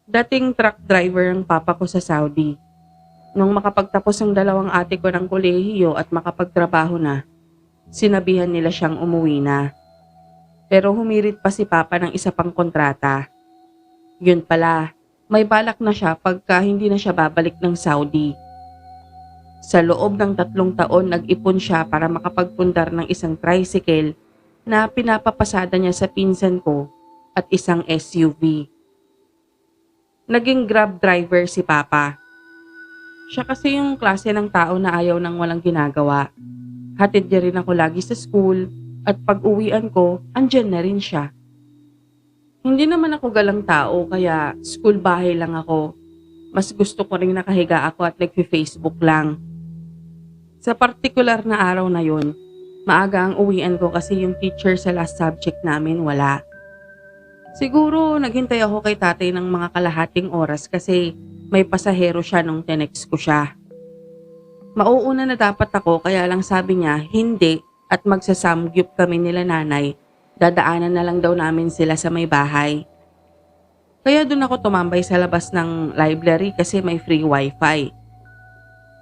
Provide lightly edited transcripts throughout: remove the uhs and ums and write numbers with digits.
Dating truck driver ang papa ko sa Saudi. Nung makapagtapos ang dalawang ate ko ng kolehiyo at makapagtrabaho na, sinabihan nila siyang umuwi na. Pero humirit pa si papa ng isa pang kontrata. Yun pala, may balak na siya pagka hindi na siya babalik ng Saudi. Sa loob ng 3 taon, nag-ipon siya para makapagpundar ng isang tricycle na pinapapasada niya sa pinsan ko at isang SUV. Naging grab driver si papa. Siya kasi yung klase ng tao na ayaw ng walang ginagawa. Hatid niya rin ako lagi sa school at pag uwian ko, andyan na rin siya. Hindi naman ako galang tao kaya school bahay lang ako. Mas gusto ko rin nakahiga ako at nagfi-Facebook lang. Sa partikular na araw na yun, maaga ang uwian ko kasi yung teacher sa last subject namin wala. Siguro naghintay ako kay tatay ng mga kalahating oras kasi may pasahero siya nung tinext ko siya. Mauuna na dapat ako kaya lang sabi niya hindi at magsasamgyup kami nila nanay. Dadaanan na lang daw namin sila sa may bahay. Kaya doon ako tumambay sa labas ng library kasi may free wifi.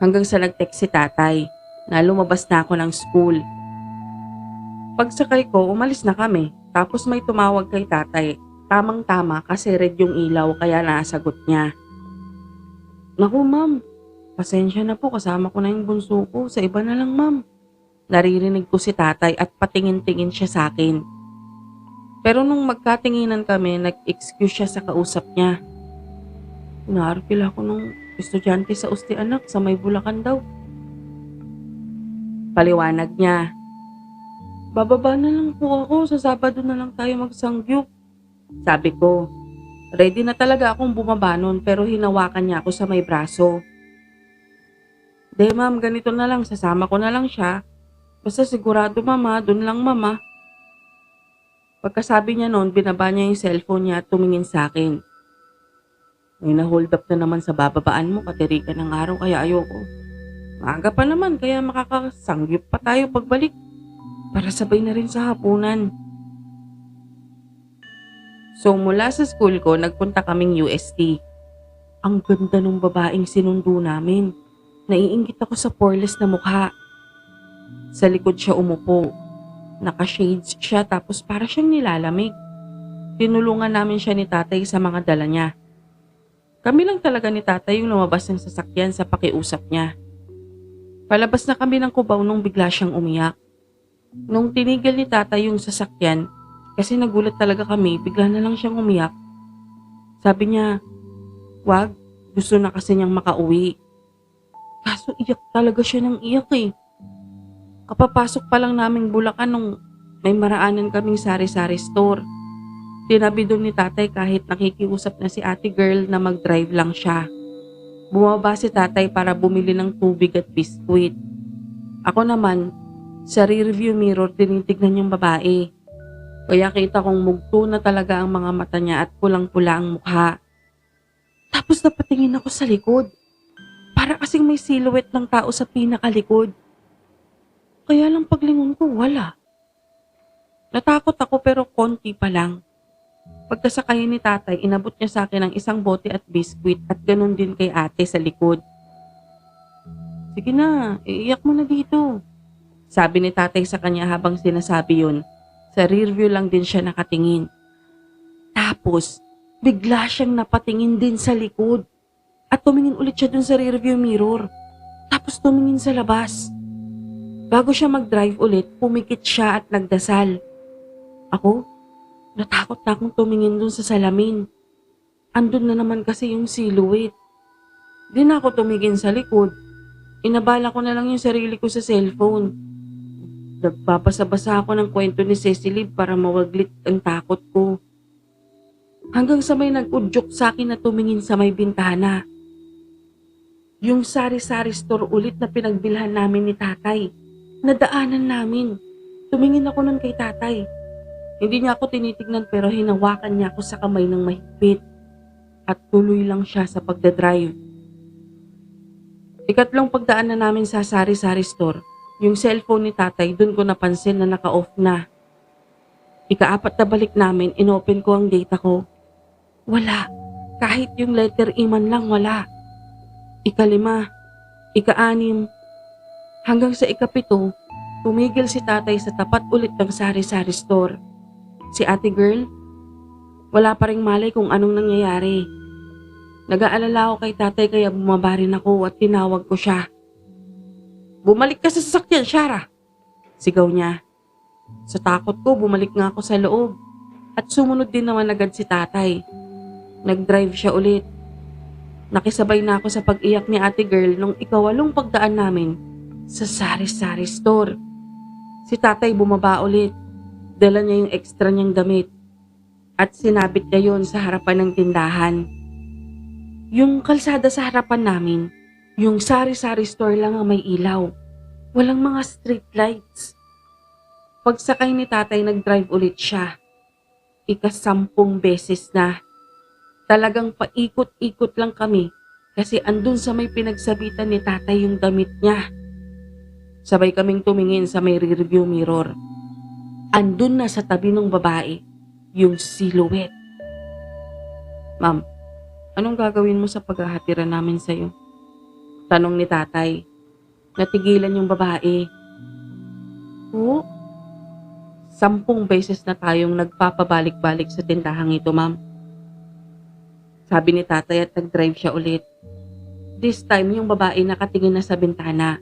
Hanggang sa nag-text si tatay na lumabas na ako ng school. Pagsakay ko, umalis na kami. Tapos may tumawag kay tatay. Tamang-tama kasi red yung ilaw kaya nasagot niya. Naku ma'am, pasensya na po kasama ko na yung bunso ko. Sa iba na lang ma'am. Naririnig ko si tatay at patingin-tingin siya sa akin. Pero nung magkatinginan kami, nag-excuse siya sa kausap niya. Inaarkil ako nung estudyante sa Usti anak sa may Bulacan daw. Paliwanag niya. Bababa na lang po ako, sa Sabado na lang tayo magsangyup. Sabi ko, ready na talaga akong bumaba nun pero hinawakan niya ako sa may braso. De ma'am, ganito na lang, sasama ko na lang siya. Basta sigurado mama, dun lang mama. Pagkasabi niya noon, binaba niya yung cellphone niya at tumingin sa akin. May na-hold up na naman sa bababaan mo, katirikan ng araw kaya ayoko. Maaga pa naman kaya makakasangyup pa tayo pagbalik. Para sabay na rin sa hapunan. So mula sa school ko, nagpunta kaming UST. Ang ganda ng babaeng sinundo namin. Naiinggit ako sa poreless na mukha. Sa likod siya umupo. Naka-shades siya tapos para siyang nilalamig. Tinulungan namin siya ni tatay sa mga dala niya. Kami lang talaga ni tatay yung lumabas ng sasakyan sa pakiusap niya. Palabas na kami ng kubaw nung bigla siyang umiyak. Nung tinigil ni tatay yung sasakyan, kasi nagulat talaga kami, bigla na lang siyang umiyak. Sabi niya, wag, gusto na kasi niyang makauwi. Kaso iyak talaga siya ng iyak eh. Kapapasok pa lang naming Bulacan nung may maraanan kaming sari-sari store. Tinabi doon ni tatay kahit nakikiusap na si ate girl na mag-drive lang siya. Bumaba si tatay para bumili ng tubig at biskwit. Ako naman, sa rearview mirror tinitignan yung babae. Kaya kita kong mugto na talaga ang mga mata niya at pulang-pula ang mukha. Tapos napatingin ako sa likod. Para kasing may silhouette ng tao sa pinakalikod. Kaya lang paglingon ko, wala. Natakot ako pero konti pa lang. Pagkasakay ni tatay, inabot niya sa akin ang isang bote at biskwit at ganun din kay ate sa likod. Sige na, iiyak mo na dito. Sabi ni tatay sa kanya habang sinasabi yun. Sa rearview lang din siya nakatingin. Tapos, bigla siyang napatingin din sa likod. At tumingin ulit siya dun sa rearview mirror. Tapos tumingin sa labas. Bago siya mag-drive ulit, pumikit siya at nagdasal. Ako, natakot na akong tumingin dun sa salamin. Andun na naman kasi yung silhouette. Di na ako tumingin sa likod. Inabala ko na lang yung sarili ko sa cellphone. Nagpapasa-basa ako ng kwento ni Cecily para mawaglit ang takot ko. Hanggang sa may nag-udyok sa akin na tumingin sa may bintana. Yung sari-sari store ulit na pinagbilhan namin ni tatay. Nadaanan namin. Tumingin ako nun kay tatay. Hindi niya ako tinitignan pero hinawakan niya ako sa kamay ng mahigpit. At tuloy lang siya sa pagdadrive. Ikatlong pagdaan na namin sa sari-sari store, yung cellphone ni tatay dun ko napansin na naka-off na. Ika-4 na balik namin, inopen ko ang data ko. Wala. Kahit yung letter E man lang wala. Ika-5, ika-6, hanggang sa ika-7, tumigil si tatay sa tapat ulit ng sari-sari store. Si ate girl, wala pa ring malay kung anong nangyayari. Nag-aalala ako kay tatay kaya bumaba rin ako at tinawag ko siya. "Bumalik ka sa sasakyan, Shara!" Sigaw niya. Sa takot ko, bumalik nga ako sa loob. At sumunod din naman agad si tatay. Nag-drive siya ulit. Nakisabay na ako sa pag-iyak ni ate girl nung ika-8 pagdaan namin sa sari-sari store. Si tatay bumaba ulit. Dala niya yung extra niyang damit. At sinabit niya yun sa harapan ng tindahan. Yung kalsada sa harapan namin, yung sari-sari store lang ang may ilaw. Walang mga street lights. Pagsakay ni tatay, nag-drive ulit siya. Ika-10 beses na. Talagang paikot-ikot lang kami kasi andun sa may pinagsabitan ni tatay yung damit niya. Sabay kaming tumingin sa may rearview mirror. Andun na sa tabi ng babae yung silhouette. "Ma'am, anong gagawin mo sa paghahatiran namin sa'yo?" Tanong ni tatay. Natigilan yung babae. "Oo, 10 beses na tayong nagpapabalik-balik sa tindahang ito, ma'am." Sabi ni tatay at nag-drive siya ulit. This time, yung babae nakatingin na sa bintana.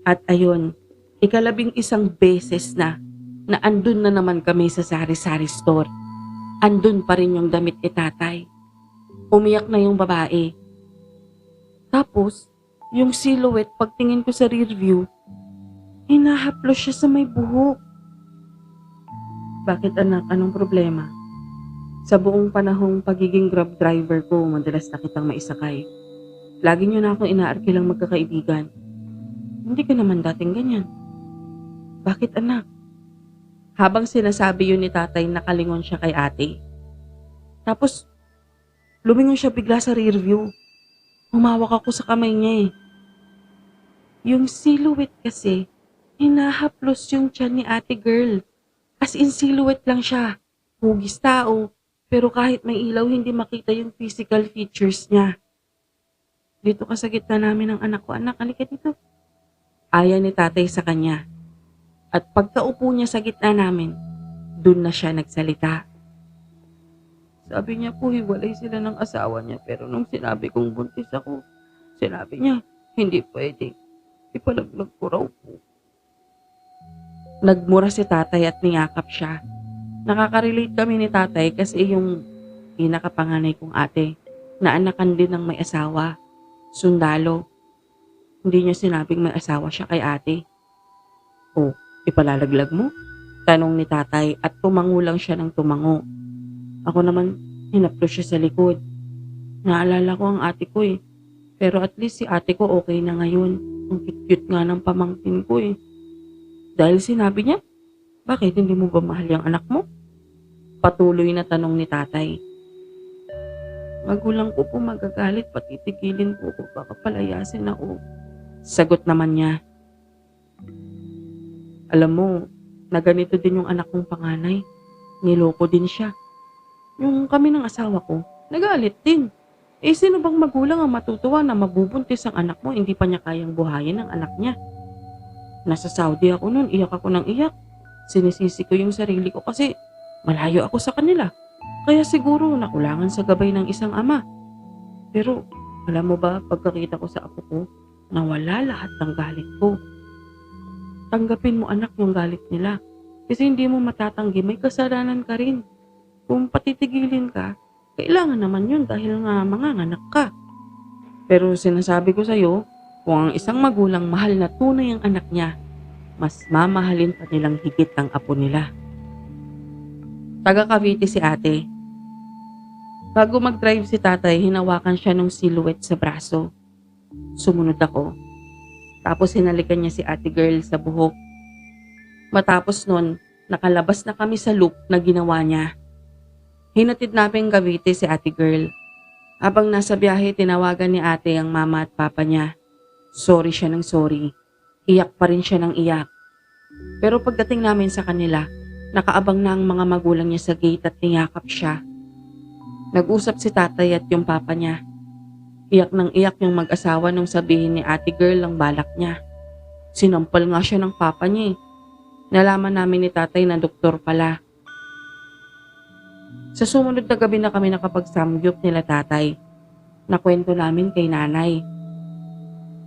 At ayun, ika-11 beses na andun na naman kami sa sari-sari store. Andun pa rin yung damit ni tatay. Umiyak na yung babae. Tapos, yung silhouette pagtingin ko sa rear view, hinahaplos siya sa may buhok. "Bakit anak? Anong problema?" Sa buong panahong pagiging grab driver ko, madalas na kitang maisakay. Lagi niyo na akong inaarkilang magkakaibigan. Hindi ka naman dating ganyan. "Bakit anak?" Habang sinasabi yun ni tatay, nakalingon siya kay ate. Tapos, lumingon siya bigla sa rear view. Humawak ako sa kamay niya eh. Yung silhouette kasi, hinahaplos yung tiyan ni ate girl. As in silhouette lang siya. Hugis tao. Pero kahit may ilaw, hindi makita yung physical features niya. "Dito ka sa gitna namin ng anak ko. Anak, halika dito." Aya ni tatay sa kanya. At pagkaupo niya sa gitna namin, dun na siya nagsalita. Sabi niya po, hiwalay sila ng asawa niya. Pero nung sinabi kong buntis ako, sinabi niya, hindi pwede. Ipalaglag ko raw po. Nagmura si tatay at niyakap siya. Nakaka-relate kami ni tatay kasi yung pinakapanganay kong ate, naanakan din ng may asawa, sundalo. Hindi niya sinabing may asawa siya kay ate. "Oh, ipalalaglag mo?" Tanong ni tatay at tumango lang siya ng tumango. Ako naman, hinaplos siya sa likod. Naalala ko ang ate ko eh. Pero at least si ate ko okay na ngayon. Ang cute-cute nga ng pamangkin ko eh. Dahil sinabi niya, "Bakit hindi mo ba mahal yung anak mo?" Patuloy na tanong ni tatay. "Magulang ko po magagalit, patitigilin po ko, baka palayasin ako." Sagot naman niya. Alam mo, na ganito din yung anak kong panganay. Niloko din siya. Yung kami ng asawa ko, nagalit din. Eh sino bang magulang ang matutuwa na mabubuntis ang anak mo, hindi pa niya kayang buhayin ang anak niya? Nasa Saudi ako noon, iyak ako ng iyak. Sinisisi ko yung sarili ko kasi malayo ako sa kanila. Kaya siguro nakulangan sa gabay ng isang ama. Pero alam mo ba, pagkakita ko sa apo ko, nawala lahat ng galit ko. Tanggapin mo anak yung galit nila. Kasi hindi mo matatanggi, may kasalanan ka rin. Kung patitigilin ka, kailangan naman yun dahil nga manganganak ka. Pero sinasabi ko sa'yo, kung ang isang magulang mahal na tunay ang anak niya, mas mamahalin pa nilang higit ang apo nila. Taga Cavite si ate. Bago mag-drive si tatay, hinawakan siya ng silhouette sa braso. Sumunod ako. Tapos hinalikan niya si ate girl sa buhok. Matapos nun, nakalabas na kami sa loop na ginawa niya. Hinatid namin Cavite si ate girl. Habang nasa biyahe, tinawagan ni ate ang mama at papa niya. Sorry siya ng sorry. Iyak pa rin siya ng iyak. Pero pagdating namin sa kanila, nakaabang na ang mga magulang niya sa gate at niyakap siya. Nag-usap si tatay at yung papa niya. Iyak ng iyak yung mag-asawa nung sabihin ni ate girl ang balak niya. Sinampal nga siya ng papa niya eh. Nalaman namin ni tatay na doktor pala. Sa sumunod na gabi na kami nakapagsamgyup nila tatay. Nakwento namin kay nanay.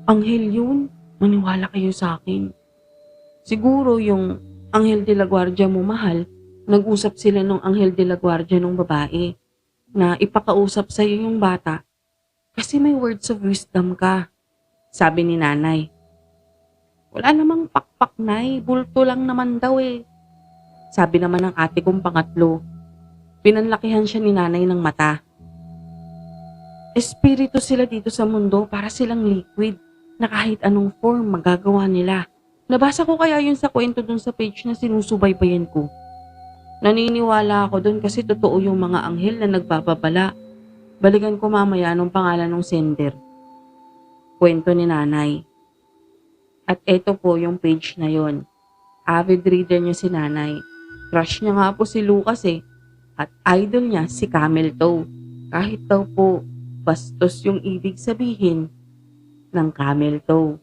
Anghel yun, maniwala kayo sa akin. Siguro yung Anghel de la Guardia mo mahal, nag-usap sila nung Anghel de la Guardia nung babae na ipakausap sa'yo yung bata kasi may words of wisdom ka, sabi ni nanay. Wala namang pakpak nay, bulto lang naman daw eh. Sabi naman ng ate kong pangatlo. Pinanlakihan siya ni nanay ng mata. Espiritu sila dito sa mundo para silang liquid na kahit anong form magagawa nila. Nabasa ko kaya yun sa kwento dun sa page na sinusubaybayan ko. Naniniwala ako dun kasi totoo yung mga anghel na nagbababala. Balikan ko mamaya anong pangalan ng sender. Kwento ni nanay. At eto po yung page na yon. Avid reader niya si nanay. Crush niya nga po si Lucas eh. At idol niya si Camel Toe. Kahit daw po bastos yung ibig sabihin ng Camel Toe.